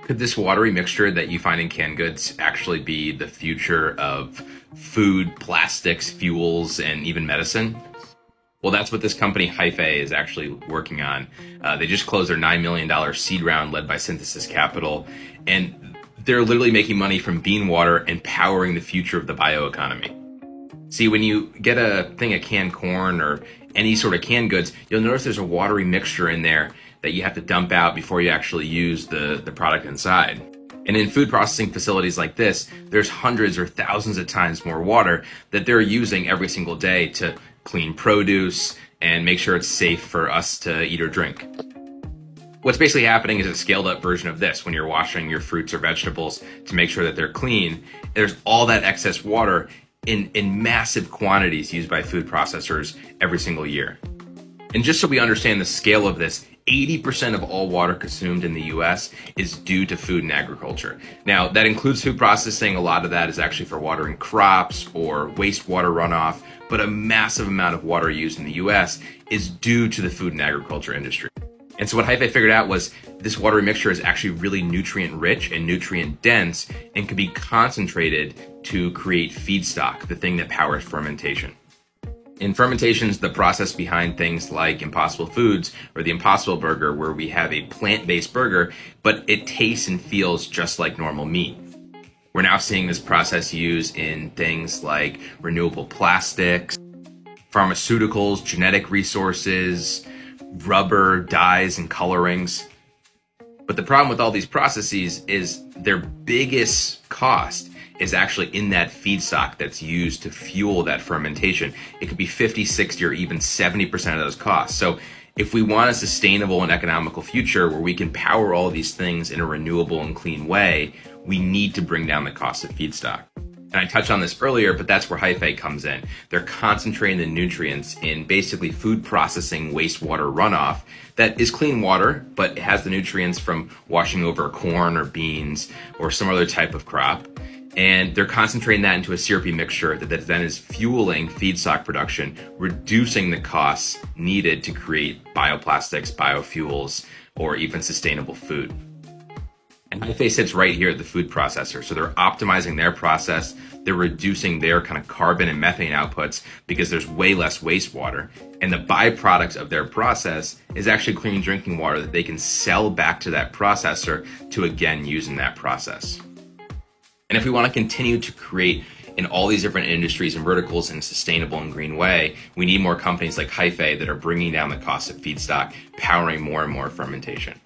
Could this watery mixture that you find in canned goods actually be the future of food, plastics, fuels, and even medicine? Well, that's what this company Hyfe is actually working on. They just closed their $9 million seed round led by Synthesis Capital, and they're literally making money from bean water and powering the future of the bioeconomy. See, when you get a thing of canned corn or any sort of canned goods, you'll notice there's a watery mixture in there that you have to dump out before you actually use the product inside. And in food processing facilities like this, there's hundreds or thousands of times more water that they're using every single day to clean produce and make sure it's safe for us to eat or drink. What's basically happening is a scaled up version of this. When you're washing your fruits or vegetables to make sure that they're clean, there's all that excess water in massive quantities used by food processors every single year. And just so we understand the scale of this, 80% of all water consumed in the US is due to food and agriculture. Now, that includes food processing. A lot of that is actually for watering crops or wastewater runoff, but a massive amount of water used in the US is due to the food and agriculture industry. And so what Hyfe figured out was this watery mixture is actually really nutrient rich and nutrient dense and can be concentrated to create feedstock, the thing that powers fermentation. In fermentation is the process behind things like Impossible Foods or the Impossible Burger, where we have a plant-based burger, but it tastes and feels just like normal meat. We're now seeing this process used in things like renewable plastics, pharmaceuticals, genetic resources, rubber, dyes, and colorings. But the problem with all these processes is their biggest cost is actually in that feedstock that's used to fuel that fermentation. It could be 50, 60, or even 70% of those costs. So if we want a sustainable and economical future where we can power all of these things in a renewable and clean way, we need to bring down the cost of feedstock. And I touched on this earlier, but that's where Hyfe comes in. They're concentrating the nutrients in basically food processing wastewater runoff that is clean water, but it has the nutrients from washing over corn or beans or some other type of crop. And they're concentrating that into a syrupy mixture that then is fueling feedstock production, reducing the costs needed to create bioplastics, biofuels, or even sustainable food. And Hyfe sits right here at the food processor. So they're optimizing their process. They're reducing their kind of carbon and methane outputs because there's way less wastewater. And the byproduct of their process is actually clean drinking water that they can sell back to that processor to again use in that process. And if we want to continue to create in all these different industries and verticals in a sustainable and green way, we need more companies like Hyfe that are bringing down the cost of feedstock, powering more and more fermentation.